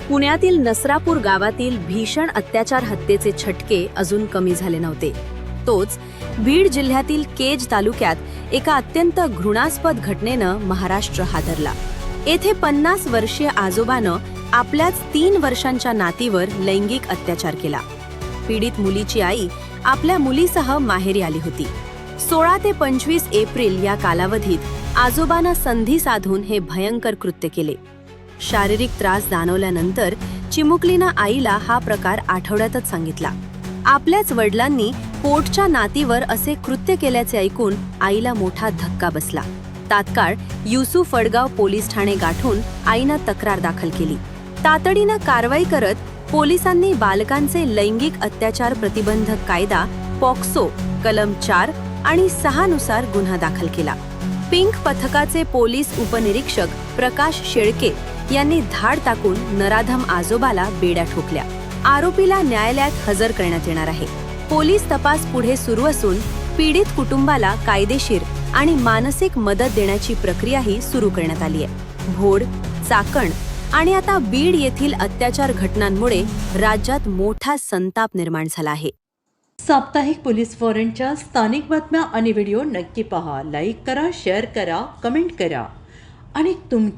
पुण्यातील नसरापूर गावातील भीषण अत्याचार हत्येचे छटके अजून कमी झाले नव्हते. तोच बीड जिल्ह्यातील केज तालुक्यात एका अत्यंत घृणास्पद घटनेनं महाराष्ट्र हादरला. येथे 50 वर्षीय आजोबानं आपल्याच 3 वर्षांच्या नातीवर लैंगिक अत्याचार केला. पीडित मुलीची आई आपल्या मुलीसह माहेरी आली होती. 16 ते 25 एप्रिल या कालावधीत आजोबांना संधी साधून हे भयंकर कृत्य केले. शारीरिक त्रास जाणवल्यानंतर चिमुकलीनं आईला हा प्रकार आठवड्यातच सांगितला. आपल्याच वडिलांनी पोटच्या नातीवर असे कृत्य केल्याचे ऐकून आईला मोठा धक्का बसला. तात्काळ युसूफ फडगाव पोलीस ठाणे गाठून आईनं तक्रार दाखल केली. तातडीनं कारवाई करत पोलिसांनी बालकांचे लैंगिक अत्याचार प्रतिबंधक कायदा पॉक्सो कलम 4 आणि 6 नुसार गुन्हा दाखल केला. पिंक पथकाचे पोलीस उपनिरीक्षक प्रकाश शेळके यांनी धाड टाकून नराधम आजोबाला बेड्या ठोकल्या. आरोपीला न्यायालयात हजर करण्यात येणार आहे. पोलीस तपास पुढे सुरू असून पीडित कुटुंबाला कायदेशीर आणि मानसिक मदत देण्याची प्रक्रियाही सुरू करण्यात आली आहे. भोर, चाकण आणि आता बीड येथील अत्याचार घटनांमुळे राज्यात मोठा संताप निर्माण झाला आहे. साप्ताहिक पोलीस वॉरंटच्या स्थानिक बातम्या आणि व्हिडिओ नक्की पहा. लाईक करा, शेअर करा, कमेंट करा आणि